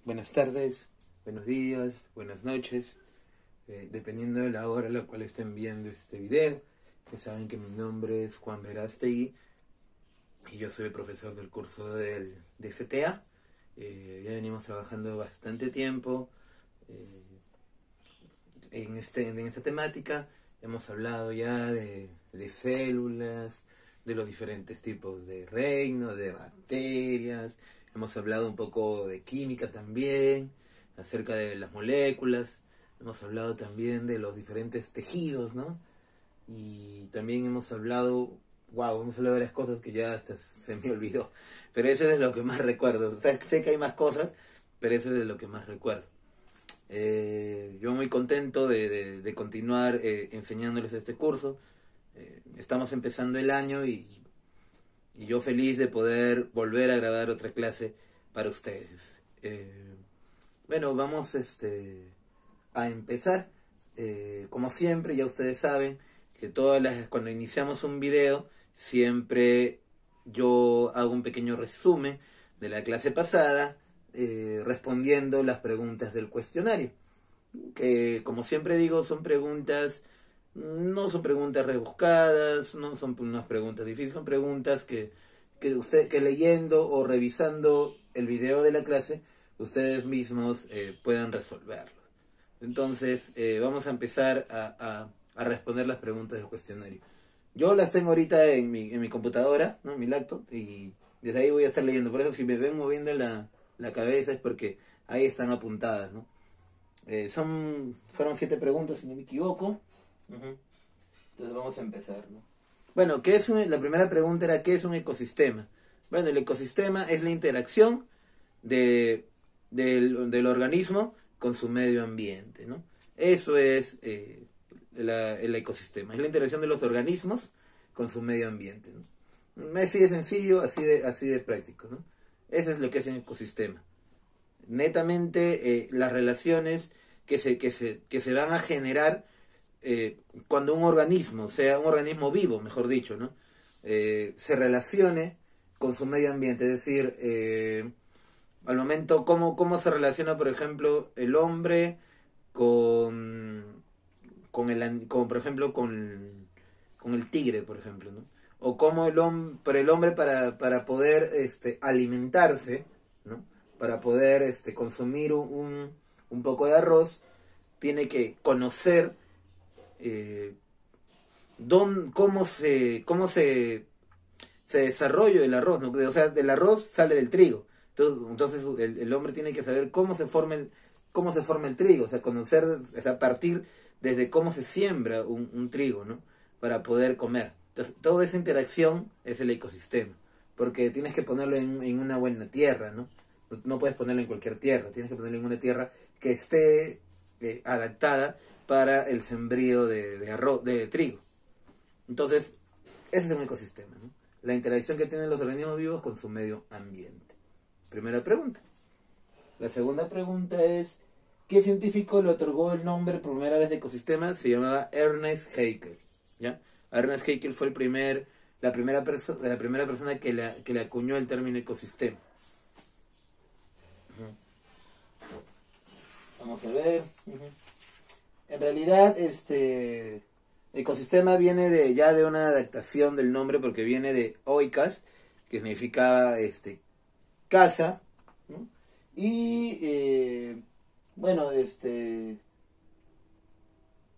Buenas tardes, buenos días, buenas noches, dependiendo de la hora a la cual estén viendo este video. Ya saben que mi nombre es Juan Verástegui y yo soy el profesor del curso de CTA. Ya venimos trabajando bastante tiempo en esta temática. Hemos hablado ya de células, de los diferentes tipos de reino, de bacterias. Hemos hablado un poco de química también, acerca de las moléculas. Hemos hablado también de los diferentes tejidos, ¿no? Y también hemos hablado de varias cosas que ya hasta se me olvidó. Pero eso es de lo que más recuerdo. O sea, sé que hay más cosas, pero eso es de lo que más recuerdo. Yo muy contento de continuar enseñándoles este curso. Estamos empezando el año y yo feliz de poder volver a grabar otra clase para ustedes. Bueno, vamos a empezar. Como siempre, ya ustedes saben que cuando iniciamos un video, siempre yo hago un pequeño resumen de la clase pasada, respondiendo las preguntas del cuestionario. Que, como siempre digo, no son preguntas rebuscadas, no son unas preguntas difíciles, son preguntas que leyendo o revisando el video de la clase, ustedes mismos puedan resolverlo. Entonces, vamos a empezar a responder las preguntas del cuestionario. Yo las tengo ahorita en mi computadora, ¿no? En mi laptop, y desde ahí voy a estar leyendo. Por eso, si me ven moviendo la cabeza es porque ahí están apuntadas, ¿no? Fueron 7 preguntas, si no me equivoco. Entonces vamos a empezar, ¿no? Bueno, la primera pregunta era: ¿qué es un ecosistema? Bueno, el ecosistema es la interacción del organismo con su medio ambiente, ¿no? Eso es el ecosistema, es la interacción de los organismos con su medio ambiente, ¿no? Así de sencillo, así de práctico, ¿no? Eso es lo que es un ecosistema. Netamente las relaciones que se van a generar cuando un organismo, sea un organismo vivo, mejor dicho, ¿no? Se relacione con su medio ambiente. Es decir, al momento, cómo se relaciona, por ejemplo, el hombre con por ejemplo, con el tigre, por ejemplo, ¿no? O cómo el hombre para poder alimentarse, ¿no? Para poder consumir un poco de arroz, tiene que conocer cómo se desarrolla el arroz, ¿no? O sea, del arroz sale del trigo. Entonces el hombre tiene que saber cómo se forma el trigo, o sea, conocer, o sea, partir desde cómo se siembra un trigo, ¿no? Para poder comer. Entonces, toda esa interacción es el ecosistema, porque tienes que ponerlo en una buena tierra, ¿no? No puedes ponerlo en cualquier tierra, tienes que ponerlo en una tierra que esté adaptada para el sembrío de trigo. Entonces, ese es un ecosistema, ¿no? La interacción que tienen los organismos vivos con su medio ambiente. Primera pregunta. La segunda pregunta es: ¿qué científico le otorgó el nombre por primera vez de ecosistema? Se llamaba Ernest Haeckel, ¿ya? Ernest Haeckel fue la primera persona que le acuñó el término ecosistema. Vamos a ver. En realidad, ecosistema viene de una adaptación del nombre, porque viene de oikos, que significaba casa, ¿no? Y bueno,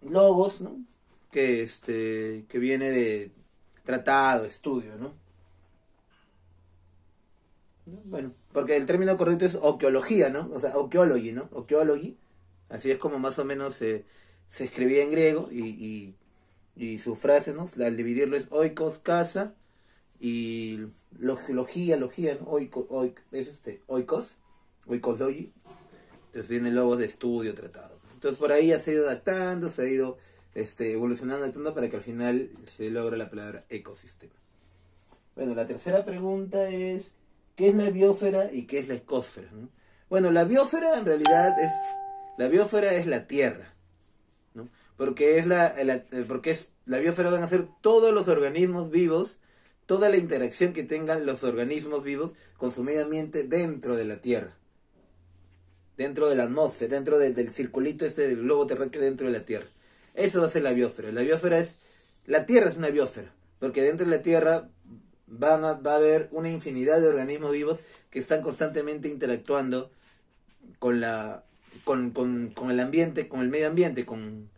logos, ¿no? Que viene de tratado, estudio, ¿no? Bueno, porque el término correcto es okeología, ¿no? O sea, okeology, ¿no? Okeology. Así es como más o menos se escribía en griego, y su frase, ¿no? Al dividirlo es oikos, casa, y logía, ¿no? Oikos, oikology. Entonces viene luego de estudio, tratado. Entonces por ahí se ha ido adaptando, se ha ido evolucionando, adaptando, para que al final se logre la palabra ecosistema. Bueno, la tercera pregunta es: ¿qué es la biosfera y qué es la ecosfera, ¿no? Bueno, la biosfera en realidad es la Tierra, ¿no? Porque la biosfera van a ser todos los organismos vivos, toda la interacción que tengan los organismos vivos con su medio ambiente dentro de la Tierra. dentro de la atmósfera, dentro del circulito del globo terráqueo dentro de la Tierra. Eso va a ser la biosfera. La Tierra es una biosfera, porque dentro de la Tierra va a haber una infinidad de organismos vivos que están constantemente interactuando con el ambiente, con el medio ambiente, con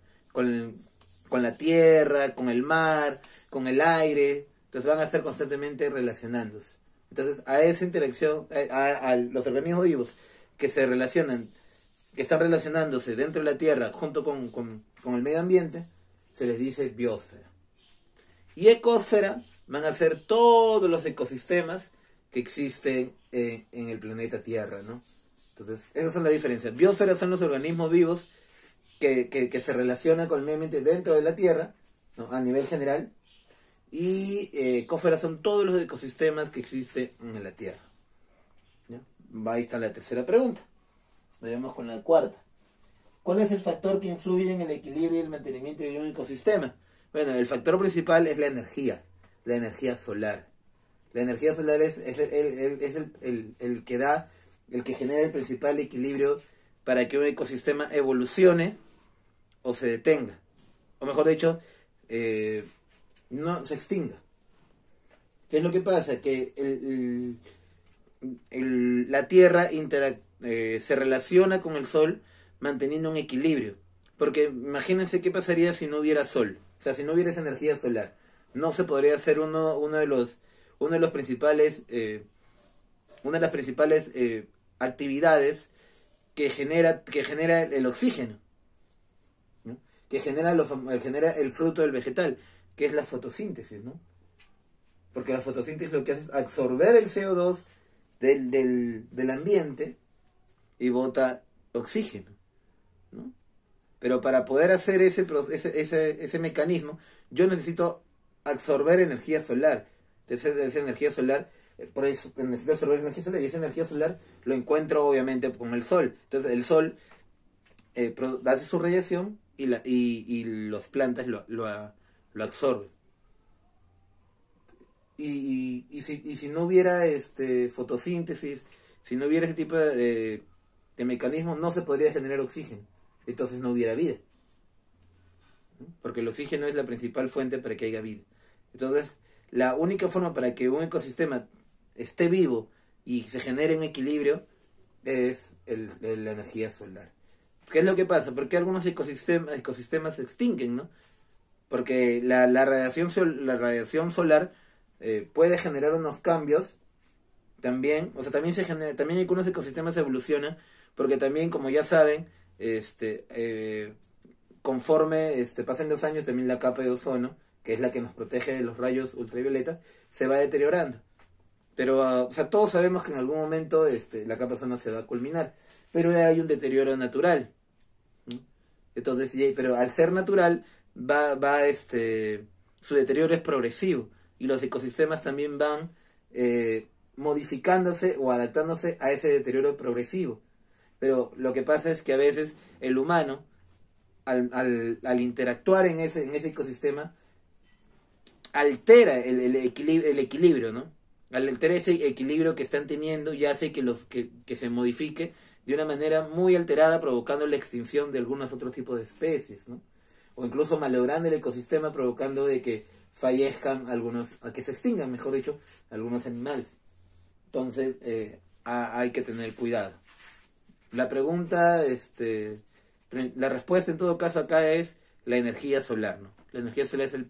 la tierra, con el mar, con el aire. Entonces van a estar constantemente relacionándose. Entonces a esa interacción, a los organismos vivos que están relacionándose dentro de la tierra junto con el medio ambiente, se les dice biosfera. Y ecosfera van a ser todos los ecosistemas que existen en el planeta Tierra, ¿no? Entonces, esas son las diferencias. Biosfera son los organismos vivos que se relacionan con el medio ambiente dentro de la Tierra, ¿no? A nivel general. Y ecosfera son todos los ecosistemas que existen en la Tierra. ¿Ya? Ahí está la tercera pregunta. Vayamos con la cuarta. ¿Cuál es el factor que influye en el equilibrio y el mantenimiento de un ecosistema? Bueno, el factor principal es la energía solar. La energía solar es el que genera el principal equilibrio para que un ecosistema evolucione o se detenga. O mejor dicho, no se extinga. ¿Qué es lo que pasa? Que la Tierra se relaciona con el Sol manteniendo un equilibrio. Porque imagínense qué pasaría si no hubiera Sol. O sea, si no hubiera esa energía solar. No se podría hacer una de las principales actividades que genera el oxígeno, ¿no? Que genera el fruto del vegetal, que es la fotosíntesis, ¿no? Porque la fotosíntesis lo que hace es absorber el CO2 del ambiente y bota oxígeno, ¿no? Pero para poder hacer ese mecanismo, yo necesito absorber energía solar. Entonces, esa energía solar, por eso necesito absorber esa energía solar, y esa energía solar lo encuentro obviamente con el sol. Entonces el sol hace su radiación y las plantas lo absorben. Y si no hubiera fotosíntesis, si no hubiera ese tipo de mecanismo, no se podría generar oxígeno. Entonces no hubiera vida. Porque el oxígeno es la principal fuente para que haya vida. Entonces, la única forma para que un ecosistema esté vivo y se genere un equilibrio es la energía solar. ¿Qué es lo que pasa? Porque algunos ecosistemas se extinguen, ¿no? Porque la radiación solar puede generar unos cambios también. O sea, también algunos ecosistemas evolucionan, porque también, como ya saben, conforme pasen los años, también la capa de ozono, que es la que nos protege de los rayos ultravioleta, se va deteriorando. Pero, o sea, todos sabemos que en algún momento la capa de ozono se va a culminar, pero hay un deterioro natural, ¿no? Entonces, pero al ser natural, su deterioro es progresivo, y los ecosistemas también van modificándose o adaptándose a ese deterioro progresivo. Pero lo que pasa es que a veces el humano, al interactuar en ese ecosistema, altera el equilibrio, ¿no? Altera ese equilibrio que están teniendo y hace que se modifique de una manera muy alterada, provocando la extinción de algunos otros tipos de especies, ¿no? O incluso malogrando el ecosistema, provocando de que fallezcan que se extingan, mejor dicho, algunos animales. Entonces, hay que tener cuidado. La pregunta, la respuesta en todo caso acá es la energía solar, ¿no? La energía solar es la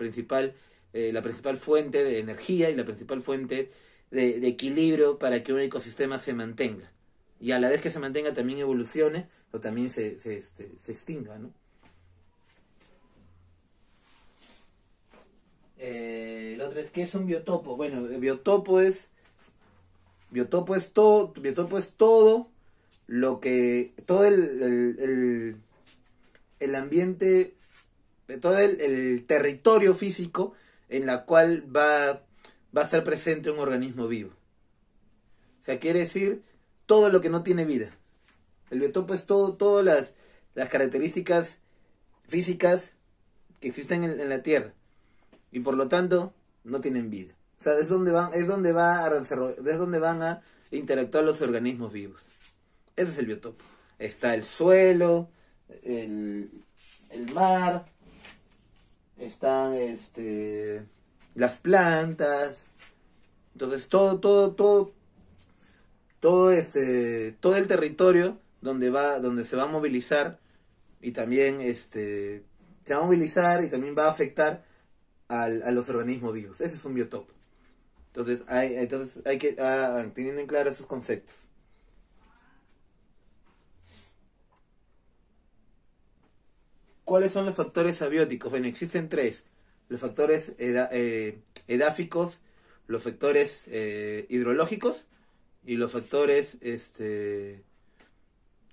principal fuente de energía y la principal fuente de equilibrio para que un ecosistema se mantenga. Y a la vez que se mantenga también evolucione o también se extinga, ¿no? El otro es, ¿qué es un biotopo? Bueno, el biotopo es todo el ambiente, todo el territorio físico en la cual va a ser presente un organismo vivo. O sea, quiere decir todo lo que no tiene vida. El biotopo es todas las características físicas que existen en la Tierra y por lo tanto no tienen vida. O sea, es donde van a interactuar los organismos vivos. Ese es el biotopo. está el suelo, el mar, están las plantas. Entonces todo el territorio donde se va a movilizar, y también se va a movilizar y también va a afectar a los organismos vivos. Ese es un biotopo. Entonces hay que teniendo en claro esos conceptos. ¿Cuáles son los factores abióticos? Bueno, existen tres: los factores edáficos, los factores hidrológicos y los factores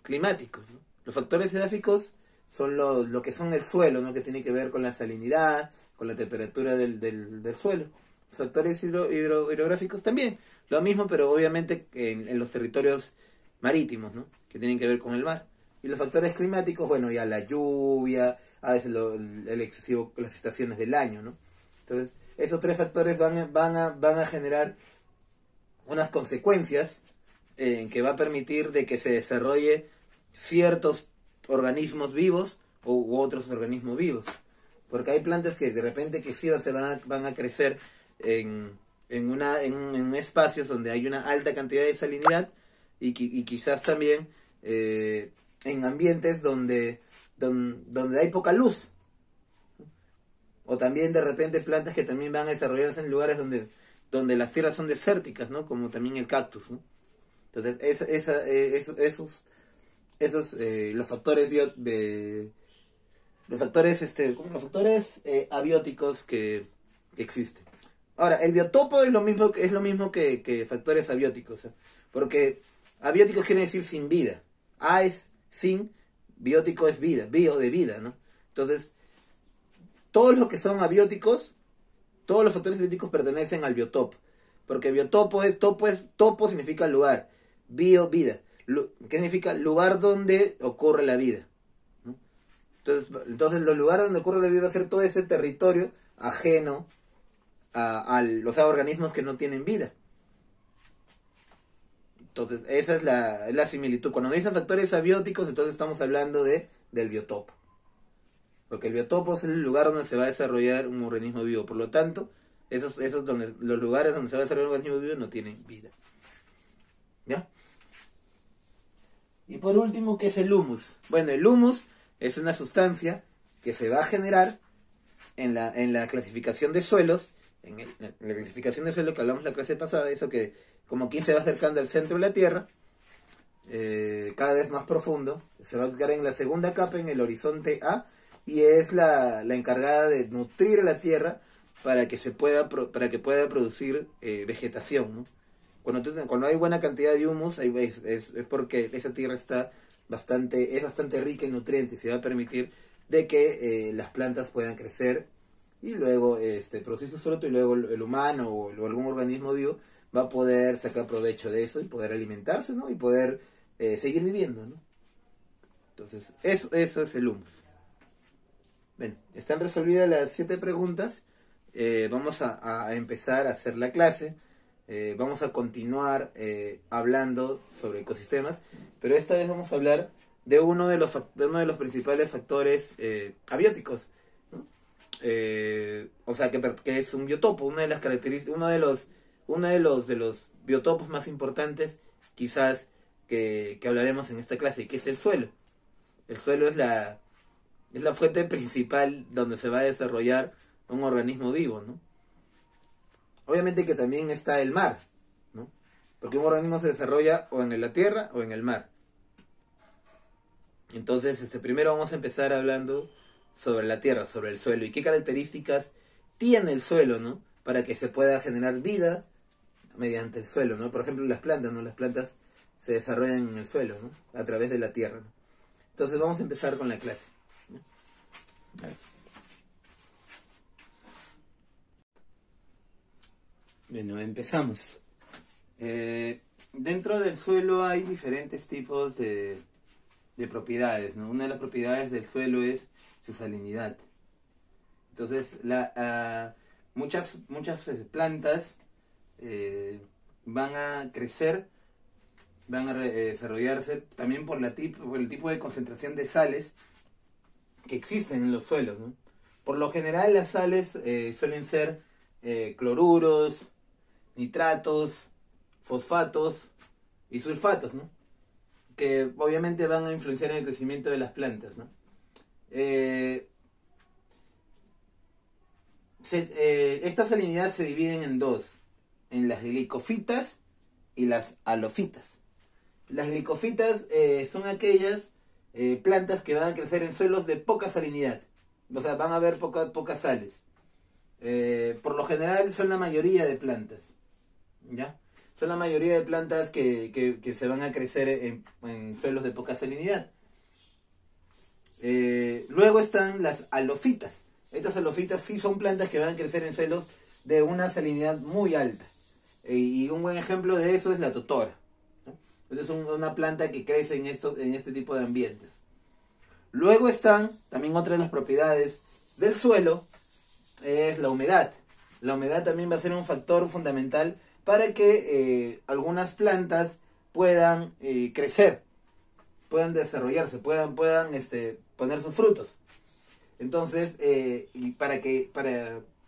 climáticos, ¿no? Los factores edáficos son lo que son el suelo, ¿no? Que tiene que ver con la salinidad, con la temperatura del suelo. Los factores hidrográficos también, lo mismo, pero obviamente en los territorios marítimos, ¿no? Que tienen que ver con el mar. Y los factores climáticos, bueno, ya la lluvia, a veces el excesivo, las estaciones del año, ¿no? Entonces, esos tres factores van a generar unas consecuencias que va a permitir de que se desarrolle ciertos organismos vivos u otros organismos vivos. Porque hay plantas que de repente que sí van a crecer en espacios donde hay una alta cantidad de salinidad y quizás también en ambientes donde hay poca luz. O también de repente plantas que también van a desarrollarse en lugares donde las tierras son desérticas, ¿no? Como también el cactus, ¿no? Entonces los factores los factores abióticos que existen. Ahora, el biotopo es lo mismo que factores abióticos, ¿eh? Porque abióticos quiere decir sin vida. A es sin, biótico es vida, bio de vida, ¿no? Entonces, todos los que son abióticos, todos los factores abióticos pertenecen al biotopo. Porque topo significa lugar, bio, vida. ¿Qué significa? Lugar donde ocurre la vida, ¿no? Entonces los lugares donde ocurre la vida va a ser todo ese territorio ajeno a los organismos que no tienen vida. Entonces esa es la similitud. Cuando dicen factores abióticos, entonces estamos hablando del biotopo. Porque el biotopo es el lugar donde se va a desarrollar un organismo vivo. Por lo tanto, esos los lugares donde se va a desarrollar un organismo vivo no tienen vida. ¿Ya? Y por último, ¿qué es el humus? Bueno, el humus es una sustancia que se va a generar en la clasificación de suelos, en la clasificación de suelo que hablamos la clase pasada, eso que como quien se va acercando al centro de la Tierra, cada vez más profundo, se va a ubicar en la segunda capa, en el horizonte A, y es la encargada de nutrir a la Tierra para que pueda producir vegetación, ¿no? Cuando hay buena cantidad de humus, es porque esa tierra es bastante rica en nutrientes y va a permitir de que las plantas puedan crecer y luego producir su fruto, y luego el humano o algún organismo vivo va a poder sacar provecho de eso y poder alimentarse, ¿no? Y poder seguir viviendo, ¿no? Entonces, eso es el humus. Bien, están resolvidas las 7 preguntas. Vamos a empezar a hacer la clase. Vamos a continuar hablando sobre ecosistemas, pero esta vez vamos a hablar de uno de los principales factores abióticos, ¿no? O sea, que es un biotopo, una de las características, uno de los biotopos más importantes, quizás, que hablaremos en esta clase, que es el suelo. El suelo es la fuente principal donde se va a desarrollar un organismo vivo, ¿no? Obviamente que también está el mar, ¿no? Porque un organismo se desarrolla o en la tierra o en el mar. Entonces, primero vamos a empezar hablando sobre la tierra, sobre el suelo y qué características tiene el suelo, ¿no? Para que se pueda generar vida mediante el suelo, ¿no? Por ejemplo, las plantas, ¿no? Las plantas se desarrollan en el suelo, ¿no? A través de la tierra, ¿no? Entonces vamos a empezar con la clase, ¿no? A ver. Bueno, empezamos. Dentro del suelo hay diferentes tipos de propiedades, ¿no? Una de las propiedades del suelo es su salinidad. Entonces, muchas plantas van a crecer van a desarrollarse también por el tipo de concentración de sales que existen en los suelos, ¿no? Por lo general las sales suelen ser cloruros, nitratos, fosfatos y sulfatos, ¿no? Que obviamente van a influenciar en el crecimiento de las plantas, ¿no? Estas salinidades se dividen en dos, en las glicofitas y las halofitas. Las glicofitas son aquellas plantas que van a crecer en suelos de poca salinidad, o sea, van a haber pocas sales. Por lo general son la mayoría de plantas, ¿ya? Son la mayoría de plantas que se van a crecer en suelos de poca salinidad. Luego están las halofitas. Estas halofitas sí son plantas que van a crecer en suelos de una salinidad muy alta. Y un buen ejemplo de eso es la totora, ¿no? Esta es una planta que crece en este tipo de ambientes. Luego están también otras de las propiedades del suelo, es la humedad. La humedad también va a ser un factor fundamental para que algunas plantas puedan crecer, puedan desarrollarse, puedan poner sus frutos. Entonces,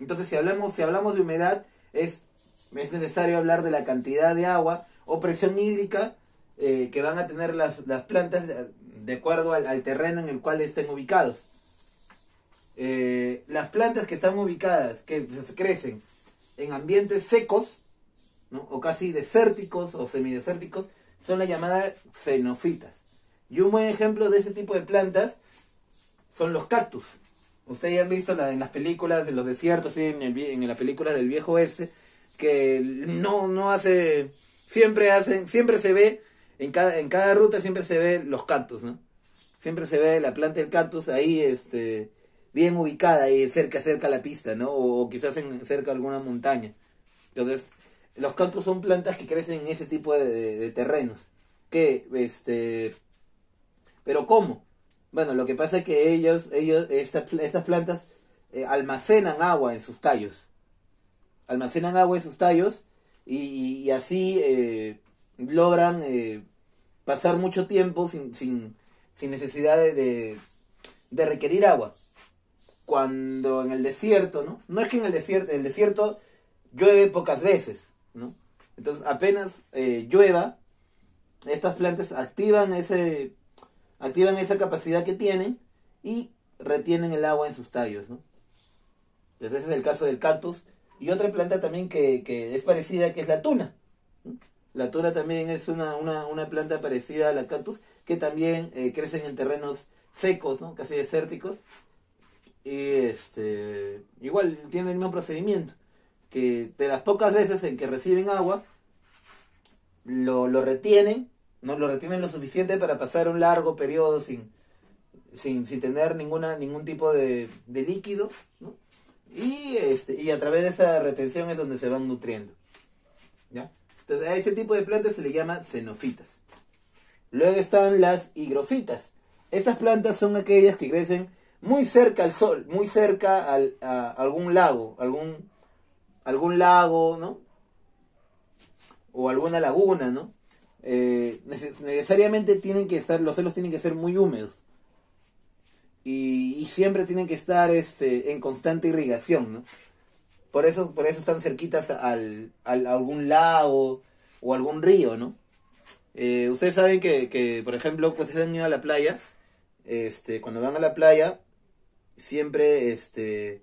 entonces si hablamos de humedad, es necesario hablar de la cantidad de agua o presión hídrica que van a tener las plantas de acuerdo al terreno en el cual estén ubicados. Las plantas que están ubicadas, que crecen en ambientes secos, ¿no? O casi desérticos o semidesérticos, son las llamadas xenofitas. Y un buen ejemplo de ese tipo de plantas son los cactus. Ustedes ya han visto en las películas de los desiertos, ¿sí? en las películas del viejo oeste, que no hace, siempre se ve, en cada ruta siempre se ve los cactus, ¿no? Siempre se ve la planta del cactus ahí, bien ubicada, ahí cerca a la pista, ¿no? O quizás cerca de alguna montaña. Entonces, los cactus son plantas que crecen en ese tipo de terrenos. Pero ¿cómo? Bueno, lo que pasa es que estas plantas almacenan agua en sus tallos. Almacenan agua en sus tallos y así logran pasar mucho tiempo sin necesidad de requerir agua. Cuando en el desierto, ¿no? No es que en el desierto llueve pocas veces, ¿no? Entonces apenas llueva, estas plantas activan esa capacidad que tienen y retienen el agua en sus tallos, ¿no? Entonces ese es el caso del cactus. Y otra planta también que es parecida, que es la tuna, ¿no? La tuna también es una planta parecida a la cactus, que también crecen en terrenos secos, ¿no? Casi desérticos. Y igual tiene el mismo procedimiento, que de las pocas veces en que reciben agua, lo retienen, ¿no? Lo retienen lo suficiente para pasar un largo periodo sin tener ningún tipo de líquido, ¿no? Y a través de esa retención es donde se van nutriendo, ¿ya? Entonces a ese tipo de plantas se le llama xenofitas. Luego están las higrofitas. Estas plantas son aquellas que crecen muy cerca al sol, muy cerca a algún lago, ¿no? O alguna laguna, ¿no? Necesariamente los suelos tienen que ser muy húmedos. Y siempre tienen que estar en constante irrigación, ¿no? Por eso están cerquitas a algún lago o algún río, ¿no? Ustedes saben que, por ejemplo, pues se han ido a la playa, cuando van a la playa, siempre, en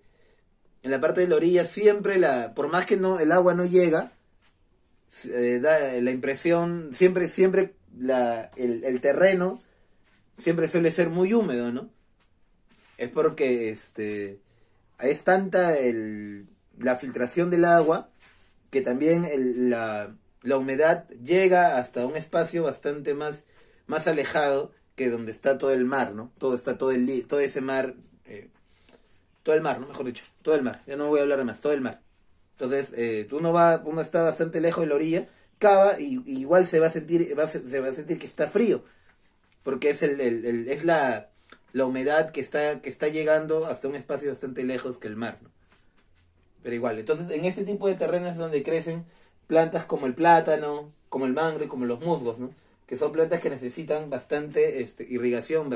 la parte de la orilla, siempre por más que el agua no llega, da la impresión, siempre el terreno siempre suele ser muy húmedo, ¿no? Es porque es tanta la filtración del agua que también la humedad llega hasta un espacio bastante más alejado que donde está todo el mar, ¿no? Todo ese mar, todo el mar, ¿no? Mejor dicho, todo el mar. Ya no voy a hablar de más, todo el mar. Entonces, uno está bastante lejos de la orilla, cava y igual se va a sentir que está frío, porque es la humedad que está llegando hasta un espacio bastante lejos que el mar, ¿no? Pero igual, entonces en este tipo de terrenos es donde crecen plantas como el plátano, como el mango y como los musgos, ¿no? que son plantas que necesitan bastante irrigación,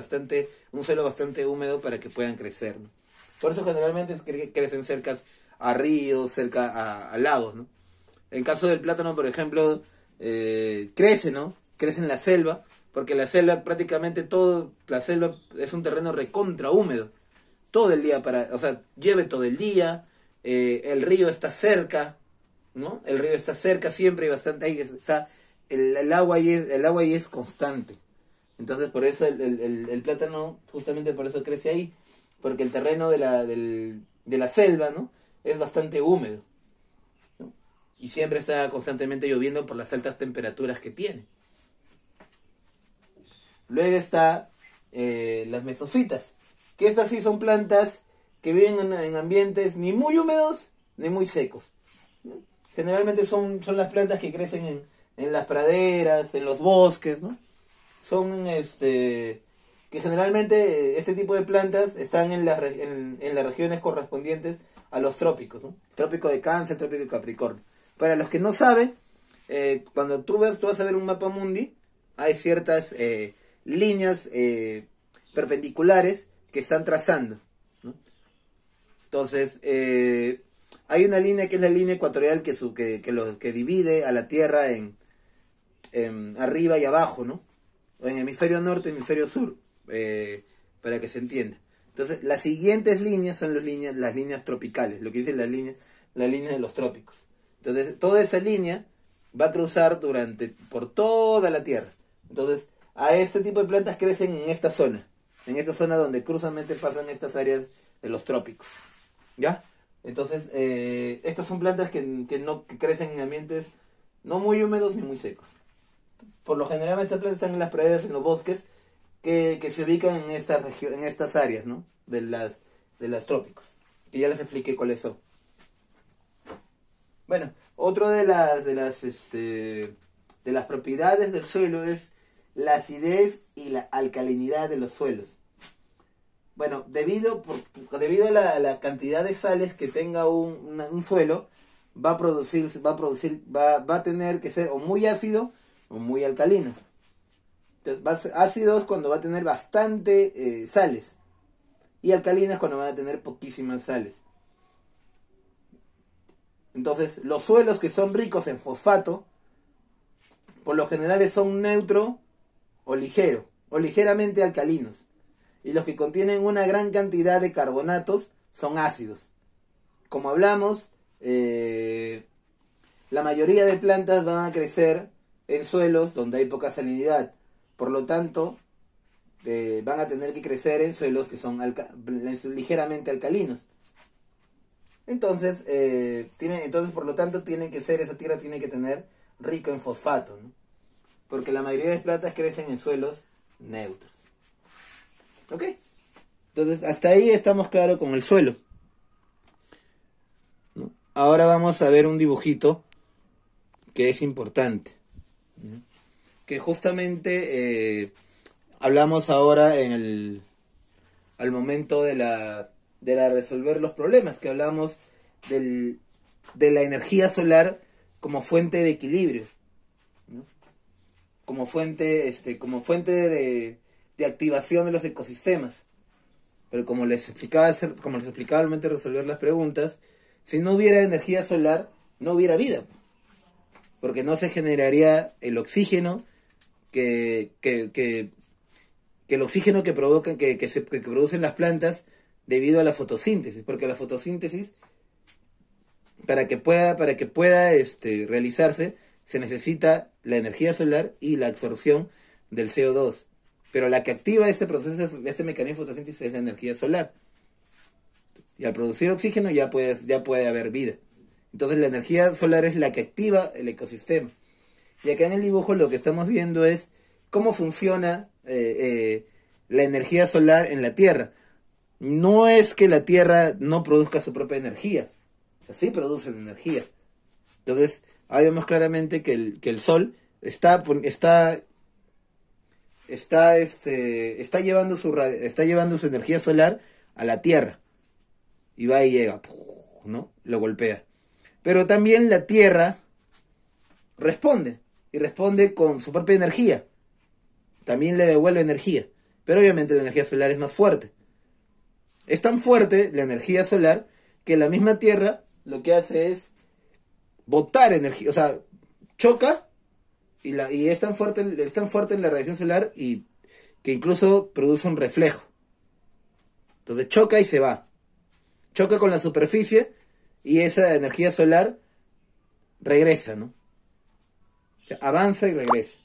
un suelo bastante húmedo para que puedan crecer, ¿no? Por eso generalmente crecen cerca a ríos, cerca a lagos, ¿no? En caso del plátano, por ejemplo, crece, ¿no? Crece en la selva, porque la selva prácticamente la selva es un terreno recontra húmedo. Todo el día o sea, llueve todo el día, el río está cerca, ¿no? El río está cerca siempre y bastante ahí, o sea, el agua ahí es constante. Entonces por eso el plátano, justamente por eso crece ahí, porque el terreno de la selva, ¿no? Es bastante húmedo, ¿no? Y siempre está constantemente lloviendo por las altas temperaturas que tiene. Luego está las mesofitas, que estas sí son plantas que viven en ambientes ni muy húmedos ni muy secos, ¿no? Generalmente son las plantas que crecen en las praderas, en los bosques, ¿no? Son que generalmente este tipo de plantas están en las regiones correspondientes a los trópicos, ¿no? Trópico de Cáncer, trópico de Capricornio. Para los que no saben, cuando tú vas a ver un mapa mundi, hay ciertas líneas perpendiculares que están trazando, ¿no? Entonces, hay una línea que es la línea ecuatorial que divide a la Tierra en arriba y abajo, ¿no? En hemisferio norte y hemisferio sur, para que se entienda. Entonces, las siguientes líneas son las líneas tropicales, lo que dicen las líneas de los trópicos. Entonces, toda esa línea va a cruzar por toda la Tierra. Entonces, a este tipo de plantas crecen en esta zona donde cruzamente pasan estas áreas de los trópicos, ¿ya? Entonces, estas son plantas que crecen en ambientes no muy húmedos ni muy secos. Por lo general estas plantas están en las praderas, en los bosques, que se ubican en estas áreas, ¿no? de las trópicos, que ya les expliqué cuáles son. Bueno, otro de las propiedades del suelo es la acidez y la alcalinidad de los suelos. Bueno, debido a la cantidad de sales que tenga un suelo, va a tener que ser o muy ácido o muy alcalino. Entonces, ácido es cuando va a tener bastante sales, y alcalino es cuando va a tener poquísimas sales. Entonces, los suelos que son ricos en fosfato, por lo general son neutro o ligero, o ligeramente alcalinos. Y los que contienen una gran cantidad de carbonatos son ácidos. Como hablamos, la mayoría de plantas van a crecer en suelos donde hay poca salinidad. Por lo tanto, van a tener que crecer en suelos que son ligeramente alcalinos. Entonces, por lo tanto, esa tierra tiene que tener rico en fosfato, ¿no? Porque la mayoría de plantas crecen en suelos neutros. ¿Ok? Entonces, hasta ahí estamos claros con el suelo, ¿no? Ahora vamos a ver un dibujito que es importante, ¿no? Que justamente hablamos ahora al momento de resolver los problemas, que hablamos de la energía solar como fuente de equilibrio, ¿no? Como fuente de activación de los ecosistemas. Pero como les explicaba al momento de resolver las preguntas, si no hubiera energía solar, no hubiera vida, porque no se generaría el oxígeno que producen las plantas debido a la fotosíntesis, porque la fotosíntesis, para que pueda realizarse, se necesita la energía solar y la absorción del CO2. Pero la que activa este mecanismo de fotosíntesis es la energía solar. Y al producir oxígeno ya puede haber vida. Entonces la energía solar es la que activa el ecosistema. Y acá en el dibujo lo que estamos viendo es cómo funciona la energía solar en la Tierra. No es que la Tierra no produzca su propia energía. O sea, sí produce la energía. Entonces, ahí vemos claramente que el Sol está llevando su energía solar a la Tierra. Y va y llega, ¿no? Lo golpea. Pero también la Tierra responde. Y responde con su propia energía. también le devuelve energía. Pero obviamente la energía solar es más fuerte. Es tan fuerte la energía solar que la misma Tierra lo que hace es botar energía, o sea, choca y es tan fuerte en la radiación solar y que incluso produce un reflejo. Entonces choca y se va. Choca con la superficie y esa energía solar regresa, ¿no? O sea, avanza y regresa.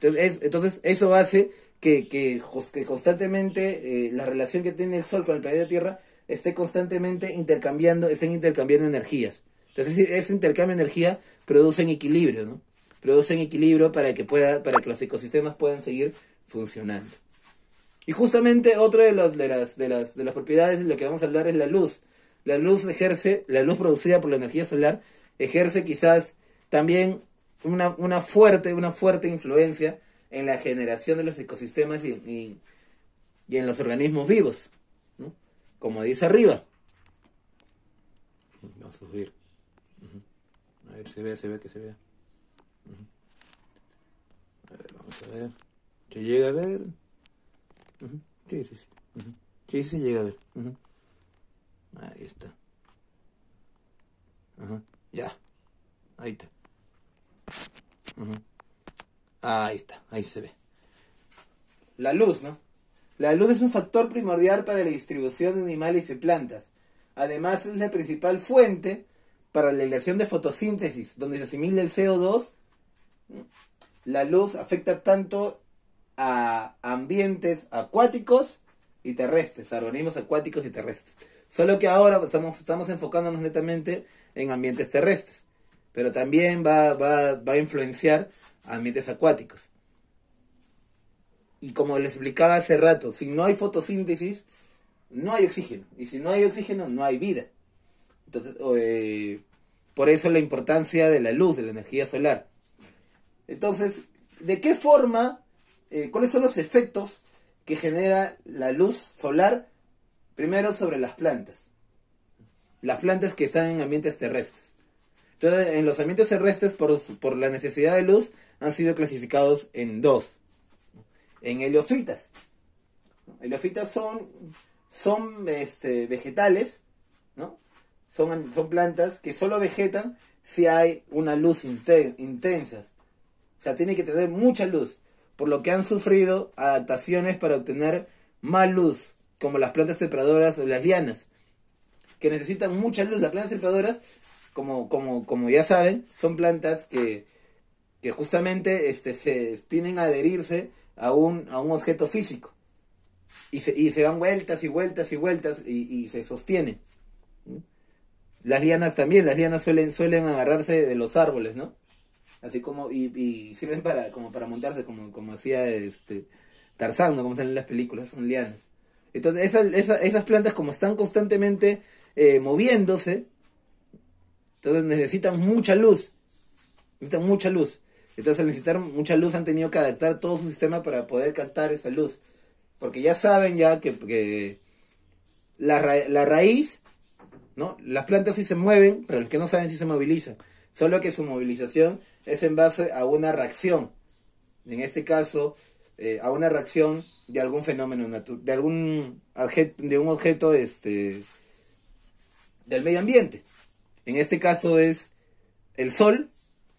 Entonces eso hace que constantemente la relación que tiene el Sol con el planeta Tierra estén intercambiando energías. Entonces ese intercambio de energía produce un equilibrio, ¿no? Produce un equilibrio para que los ecosistemas puedan seguir funcionando. Y justamente otra de las propiedades de lo que vamos a hablar es la luz. La luz producida por la energía solar ejerce quizás también una fuerte influencia en la generación de los ecosistemas y en los organismos vivos, ¿no? Como dice arriba. Vamos a subir. A ver, se ve que se vea. A ver, vamos a ver. ¿Se llega a ver? Sí. Sí, se llega a ver. Ahí está. Ya. Ahí está. Ahí está, ahí se ve. La luz, ¿no? La luz es un factor primordial para la distribución de animales y plantas. Además es la principal fuente para la relación de fotosíntesis, donde se asimila el CO2. La luz afecta tanto a ambientes acuáticos y terrestres, a organismos acuáticos y terrestres. Solo que ahora estamos enfocándonos netamente en ambientes terrestres, pero también va a influenciar a ambientes acuáticos. Y como les explicaba hace rato, si no hay fotosíntesis, no hay oxígeno. Y si no hay oxígeno, no hay vida. Entonces, por eso la importancia de la luz, de la energía solar. Entonces, ¿de qué forma, cuáles son los efectos que genera la luz solar? Primero sobre las plantas. Las plantas que están en ambientes terrestres. Entonces, en los ambientes terrestres, por la necesidad de luz, han sido clasificados en dos. En heliofitas. Heliofitas son vegetales, ¿no? Son plantas que solo vegetan si hay una luz intensa. O sea, tiene que tener mucha luz, por lo que han sufrido adaptaciones para obtener más luz, como las plantas trepadoras o las lianas, que necesitan mucha luz. Las plantas trepadoras, como ya saben, son plantas que justamente se tienen a adherirse a un objeto físico y se dan vueltas y vueltas y vueltas y se sostienen. Las lianas también, suelen agarrarse de los árboles, ¿no? Así como y sirven para montarse como hacía Tarzán, ¿no? Como salen en las películas, son lianas. Entonces esas plantas, como están constantemente moviéndose, entonces necesitan mucha luz. Entonces, al necesitar mucha luz, han tenido que adaptar todo su sistema para poder captar esa luz. Porque ya saben que la raíz, ¿no? Las plantas sí se mueven, pero los que no saben sí se movilizan. Solo que su movilización es en base a una reacción. En este caso, a una reacción de algún fenómeno natural, de un objeto del medio ambiente. En este caso es el sol.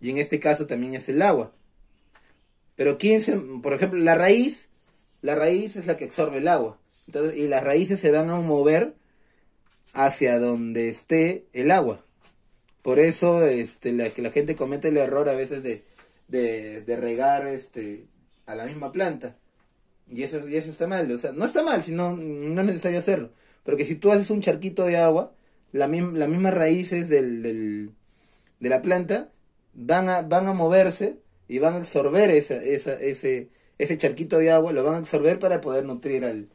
Y en este caso también es el agua. Pero por ejemplo, la raíz es la que absorbe el agua. Entonces, y las raíces se van a mover hacia donde esté el agua. Por eso la gente comete el error a veces de regar a la misma planta. Y eso está mal. O sea, no está mal, sino no es necesario hacerlo. Porque si tú haces un charquito de agua, las mismas raíces de la planta van a moverse y van a absorber ese charquito de agua, lo van a absorber para poder nutrir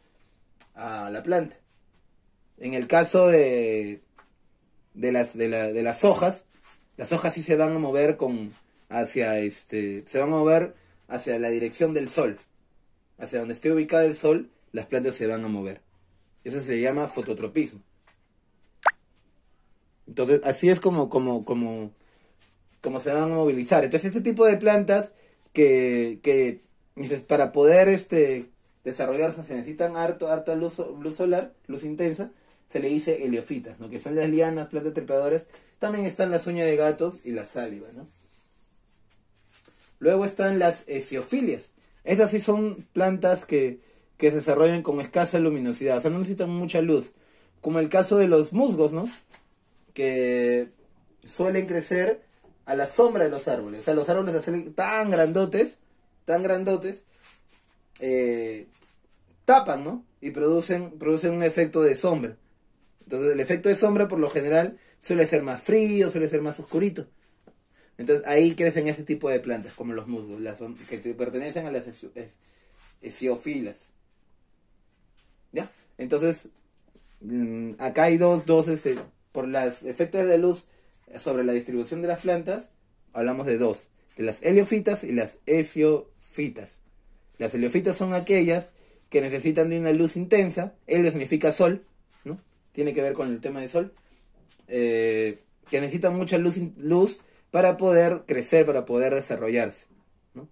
a la planta. En el caso de las hojas, las hojas sí se van a mover hacia la dirección del sol. Hacia donde esté ubicado el sol, las plantas se van a mover. Eso se le llama fototropismo. Entonces, así es como se van a movilizar. Entonces, este tipo de plantas que Dices, para poder desarrollarse se necesitan harta luz solar, luz intensa, se le dice heliofitas, ¿no? Que son las lianas, plantas trepadoras. También están las uñas de gatos y la sáliva, ¿no? Luego están las hesiofilias. Estas sí son plantas que se desarrollan con escasa luminosidad, o sea, no necesitan mucha luz. Como el caso de los musgos, ¿no? Que suelen crecer a la sombra de los árboles. O sea, los árboles se hacen tan grandotes, tapan, ¿no? Y producen un efecto de sombra. Entonces, el efecto de sombra, por lo general, suele ser más frío, suele ser más oscurito. Entonces, ahí crecen este tipo de plantas, como los musgos, que pertenecen a las hesiofilas. ¿Ya? Entonces, acá hay dos por los efectos de la luz sobre la distribución de las plantas, hablamos de dos, de las heliofitas y las hesiofitas. Las heliofitas son aquellas que necesitan de una luz intensa. Helio significa sol, ¿no? Tiene que ver con el tema de sol. Que necesitan mucha luz para poder crecer, para poder desarrollarse, ¿no?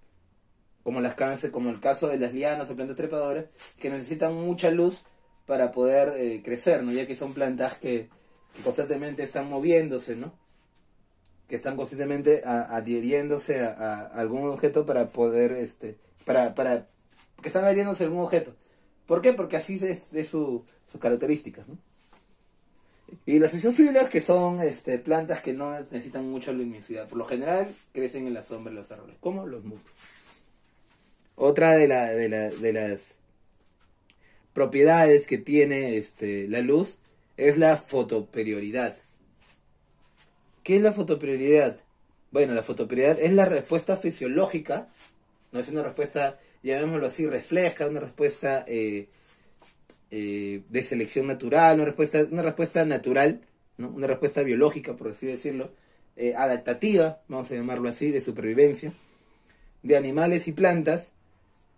Como el caso de las lianas o plantas trepadoras, que necesitan mucha luz para poder crecer, ¿no? Ya que son plantas que constantemente están moviéndose, ¿no? Que están constantemente adhiriéndose a algún objeto para poder, que están adhiriéndose a algún objeto. ¿Por qué? Porque así es sus características, ¿no? Y las hesiofilias, que son plantas que no necesitan mucha luminosidad. Por lo general, crecen en la sombra de los árboles, como los musgos. Otra de las propiedades que tiene la luz es la fotoperioridad. ¿Qué es la fotoperioridad? Bueno, la fotoperioridad es la respuesta fisiológica, no es una respuesta, llamémoslo así, refleja, una respuesta de selección natural, una respuesta natural, ¿no? Una respuesta biológica, por así decirlo, adaptativa, vamos a llamarlo así, de supervivencia, de animales y plantas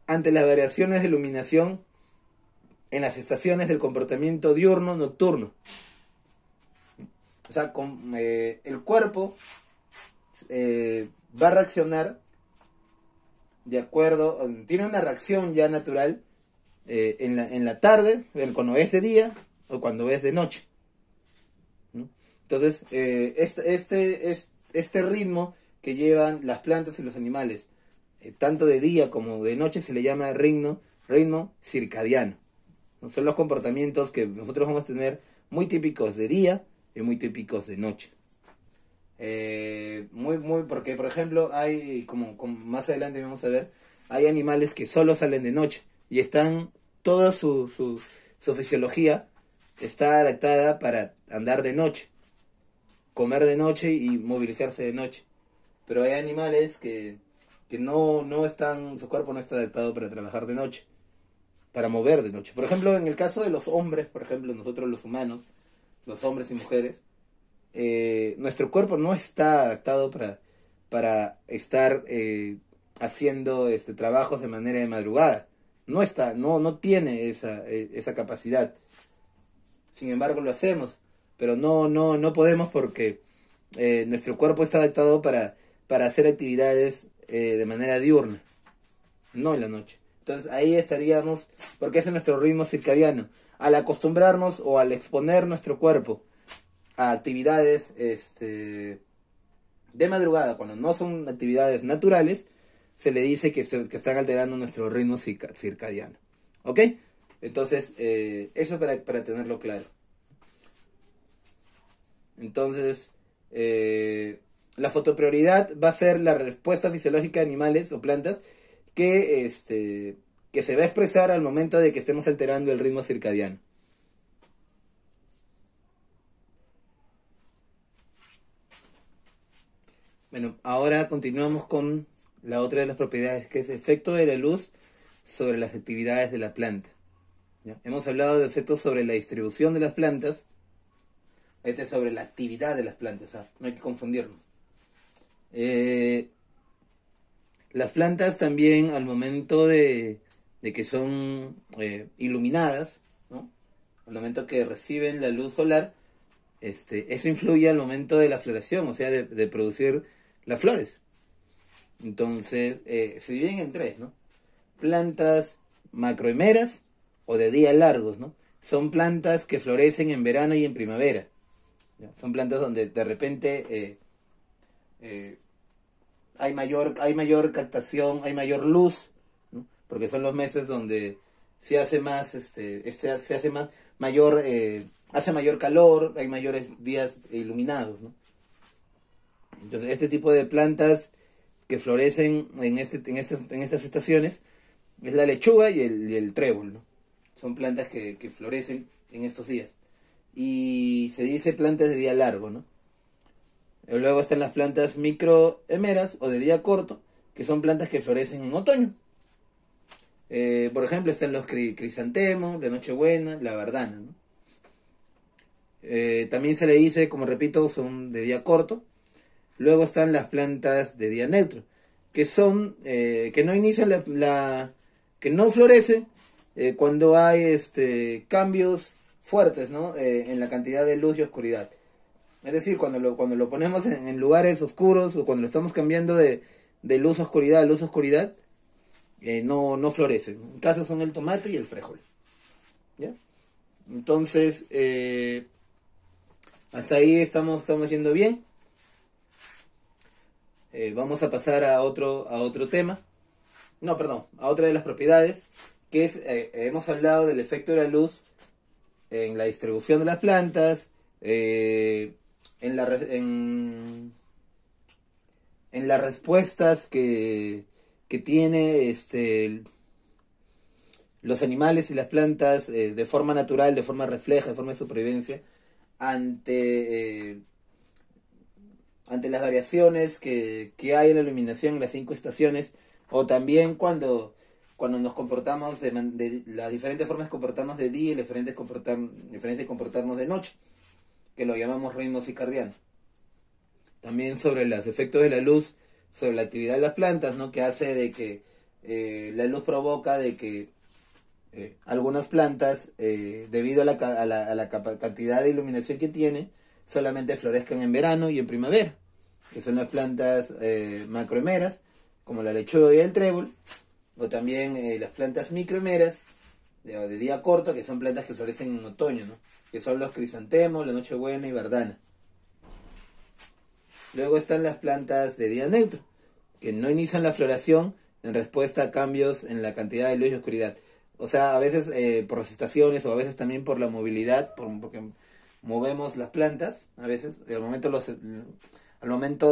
ante las variaciones de iluminación en las estaciones del comportamiento diurno-nocturno. O sea, el cuerpo va a reaccionar de acuerdo, tiene una reacción ya natural en la tarde, cuando es de día o cuando es de noche, ¿no? Entonces, este ritmo que llevan las plantas y los animales, tanto de día como de noche, se le llama ritmo circadiano, ¿no? Son los comportamientos que nosotros vamos a tener muy típicos de día y muy típicos de noche. Porque, por ejemplo, hay, como más adelante vamos a ver, hay animales que solo salen de noche y toda su fisiología está adaptada para andar de noche, comer de noche y movilizarse de noche. Pero hay animales que no están, su cuerpo no está adaptado para trabajar de noche, para mover de noche. Por ejemplo, en el caso de los hombres, por ejemplo, nosotros los humanos, los hombres y mujeres, nuestro cuerpo no está adaptado para estar haciendo trabajos de manera de madrugada. No tiene esa capacidad. Sin embargo, lo hacemos, pero no podemos porque nuestro cuerpo está adaptado para hacer actividades de manera diurna, no en la noche. Entonces ahí estaríamos, porque ese es nuestro ritmo circadiano. Al acostumbrarnos o al exponer nuestro cuerpo a actividades de madrugada, cuando no son actividades naturales, se le dice que están alterando nuestro ritmo circadiano. ¿Ok? Entonces, eso para tenerlo claro. Entonces, la fotoprioridad va a ser la respuesta fisiológica de animales o plantas que se va a expresar al momento de que estemos alterando el ritmo circadiano. Bueno, ahora continuamos con la otra de las propiedades, que es el efecto de la luz sobre las actividades de la planta. ¿Ya? Hemos hablado de efectos sobre la distribución de las plantas, este es sobre la actividad de las plantas, ¿sabes? No hay que confundirnos. Las plantas también, al momento de que son iluminadas, ¿no? Al momento que reciben la luz solar, eso influye al momento de la floración, o sea, de producir las flores. Entonces, se dividen en tres, ¿no? plantas macroemeras o de días largos, ¿no? Son plantas que florecen en verano y en primavera. ¿Ya? Son plantas donde de repente hay mayor captación, hay mayor luz, ¿no? Porque son los meses donde se hace más, se hace más, hace mayor calor, hay mayores días iluminados, ¿no? Entonces, este tipo de plantas que florecen en estas estaciones es la lechuga y el trébol, ¿no? Son plantas que florecen en estos días. Y se dice plantas de día largo, ¿no? Luego están las plantas microemeras o de día corto, que son plantas que florecen en otoño. Por ejemplo, están los crisantemos, la nochebuena, la bardana, ¿no? También se le dice, como repito, son de día corto. Luego están las plantas de día neutro, que son, que no inician que no florece cuando hay cambios fuertes, ¿no? En la cantidad de luz y oscuridad. Es decir, cuando lo ponemos en lugares oscuros o cuando lo estamos cambiando de luz a oscuridad, no florece. En caso son el tomate y el frijol. ¿Ya? Entonces, hasta ahí estamos yendo bien. Vamos a pasar a otro tema. No, perdón, a otra de las propiedades, que es, hemos hablado del efecto de la luz en la distribución de las plantas, en las respuestas que tiene los animales y las plantas de forma natural, de forma refleja, de forma de supervivencia, ante las variaciones que hay en la iluminación en las 5 estaciones, o también cuando nos comportamos de las diferentes formas de comportarnos de día y las diferentes de comportarnos de noche, que lo llamamos ritmo circadiano. También sobre los efectos de la luz, sobre la actividad de las plantas, ¿no? Que hace de que la luz provoca de que algunas plantas, debido a la cantidad de iluminación que tiene, solamente florezcan en verano y en primavera, que son las plantas macroemeras, como la lechuga y el trébol, o también las plantas microemeras, de día corto, que son plantas que florecen en otoño, ¿no? Que son los crisantemos, la nochebuena y bardana. Luego están las plantas de día neutro, que no inician la floración en respuesta a cambios en la cantidad de luz y oscuridad. O sea, a veces por las estaciones o a veces también por la movilidad, porque movemos las plantas, a veces, al momento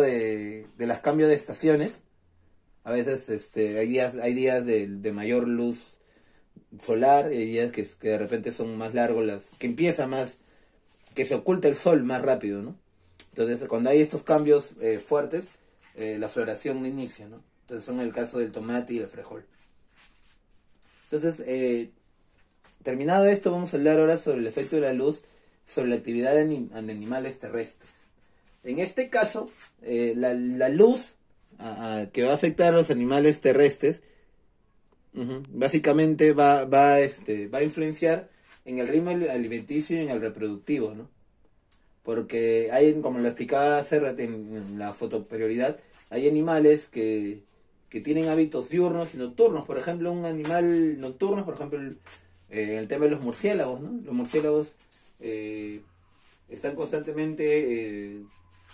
de los cambios de estaciones, a veces hay días de mayor luz solar y hay días que de repente son más largos, que empieza más, que se oculta el sol más rápido, ¿no? Entonces, cuando hay estos cambios fuertes, la floración no inicia, ¿no? Entonces, son el caso del tomate y el frijol. Entonces, terminado esto, vamos a hablar ahora sobre el efecto de la luz sobre la actividad en animales terrestres. En este caso, la luz que va a afectar a los animales terrestres, básicamente va a influenciar en el ritmo alimenticio y en el reproductivo, ¿no? Porque hay, como lo explicaba hace rato en la fotoprioridad, hay animales que tienen hábitos diurnos y nocturnos. Por ejemplo, un animal nocturno, por ejemplo, el tema de los murciélagos, ¿no? Los murciélagos están constantemente,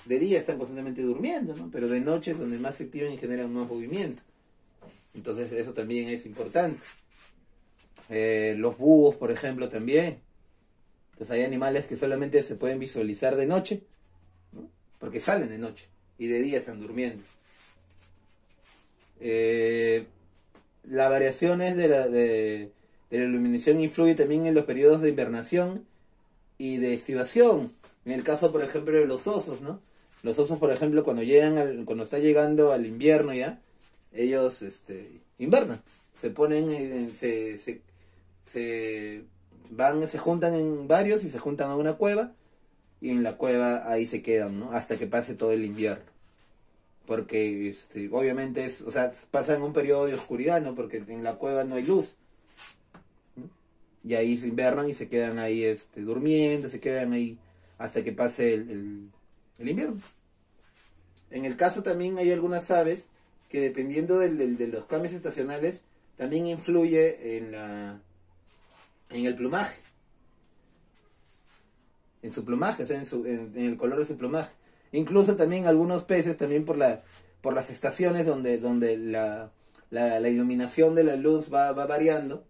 de día están constantemente durmiendo, ¿no? Pero de noche es donde más se activan y generan más movimiento. Entonces eso también es importante. Los búhos, por ejemplo, también. Entonces hay animales que solamente se pueden visualizar de noche, ¿no? Porque salen de noche y de día están durmiendo. Las variaciones de la iluminación influye también en los periodos de invernación y de estivación. En el caso, por ejemplo, de los osos, ¿no? Los osos, por ejemplo, cuando está llegando al invierno ya, ellos invernan. Se ponen, se juntan en varios y se juntan a una cueva, y en la cueva ahí se quedan, ¿no? Hasta que pase todo el invierno. Porque obviamente pasan un periodo de oscuridad, ¿no? Porque en la cueva no hay luz. Y ahí se invernan y se quedan ahí durmiendo, se quedan ahí hasta que pase el invierno. En el caso también hay algunas aves que, dependiendo de los cambios estacionales, también influye en el plumaje, en su plumaje, o sea, en el color de su plumaje. Incluso también algunos peces, también por las estaciones donde la iluminación de la luz va variando,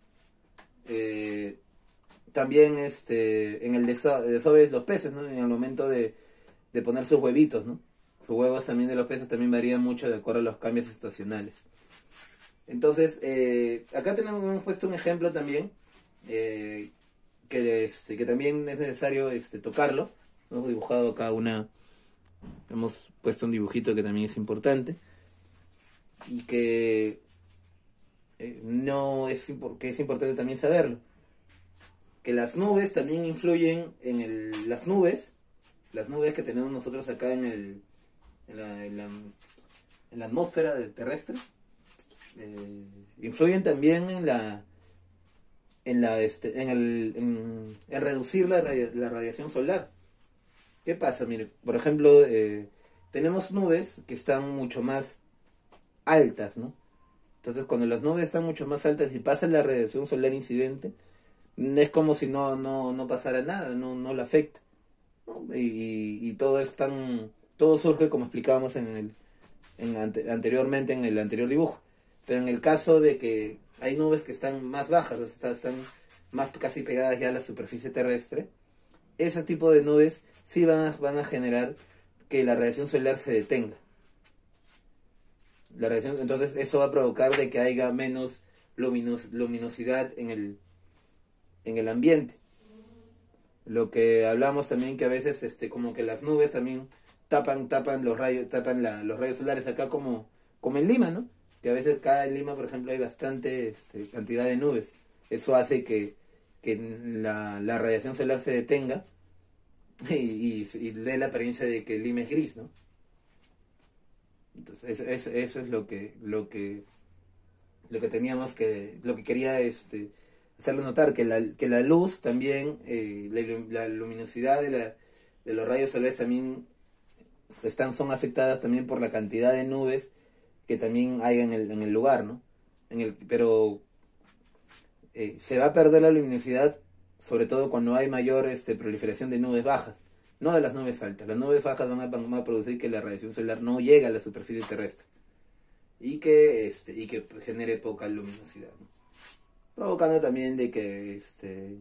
también en el desove los peces, ¿no? En el momento de poner sus huevitos, ¿no? Sus huevos también de los peces también varían mucho de acuerdo a los cambios estacionales. Entonces, acá hemos puesto un ejemplo también, que también es necesario tocarlo. Hemos dibujado acá hemos puesto un dibujito que también es importante, y que que es importante también saberlo. Que las nubes también influyen en las nubes que tenemos nosotros acá en la atmósfera terrestre, influyen también en reducir la radiación solar. ¿Qué pasa? Mire, por ejemplo, tenemos nubes que están mucho más altas, ¿no? Entonces, cuando las nubes están mucho más altas y pasa la radiación solar incidente, es como si no pasara nada, no le afecta, ¿no? Y todo surge como explicábamos anteriormente en el anterior dibujo. Pero en el caso de que hay nubes que están más bajas, o sea, están más casi pegadas ya a la superficie terrestre, ese tipo de nubes sí van a generar que la radiación solar se detenga. Entonces eso va a provocar de que haya menos luminosidad en el ambiente. Lo que hablamos también, que a veces como que las nubes también tapan los rayos solares acá, como en Lima, ¿no? Que a veces acá en Lima, por ejemplo, hay bastante cantidad de nubes. Eso hace que la radiación solar se detenga y dé la apariencia de que Lima es gris, ¿no? Entonces eso es lo que teníamos lo que quería hacerle notar, que la luz también, la luminosidad de los rayos solares también son afectadas también por la cantidad de nubes que también hay en el lugar, ¿no? Pero se va a perder la luminosidad sobre todo cuando hay mayor proliferación de nubes bajas, no de las nubes altas. Las nubes bajas van a producir que la radiación solar no llegue a la superficie terrestre y que genere poca luminosidad, ¿no? Provocando también de que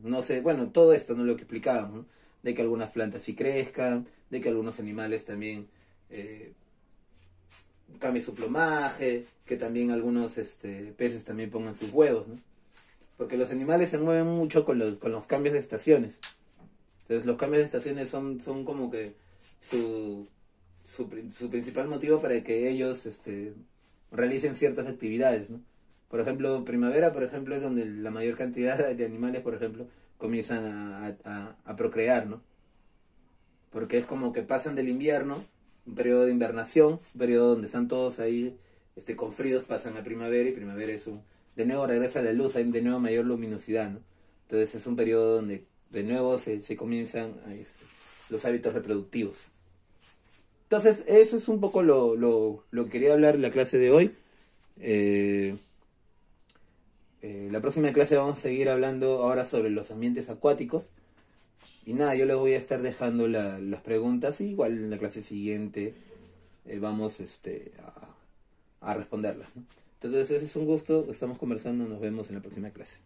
no sé, bueno, todo esto, ¿no? Lo que explicábamos, ¿no? De que algunas plantas sí crezcan, de que algunos animales también cambien su plumaje, que también algunos peces también pongan sus huevos, ¿no? Porque los animales se mueven mucho con los cambios de estaciones. Entonces los cambios de estaciones son como que su principal motivo para que ellos realicen ciertas actividades, ¿no? Por ejemplo, primavera, por ejemplo, es donde la mayor cantidad de animales, por ejemplo, comienzan a procrear, ¿no? Porque es como que pasan del invierno, un periodo de invernación, un periodo donde están todos ahí con fríos, pasan a primavera, y primavera de nuevo regresa la luz, hay de nuevo mayor luminosidad, ¿no? Entonces es un periodo donde de nuevo se comienzan los hábitos reproductivos. Entonces eso es un poco lo que quería hablar en la clase de hoy. La próxima clase vamos a seguir hablando ahora sobre los ambientes acuáticos. Y nada, yo les voy a estar dejando las preguntas, y igual en la clase siguiente vamos a responderlas, ¿no? Entonces, ese es un gusto, estamos conversando, nos vemos en la próxima clase.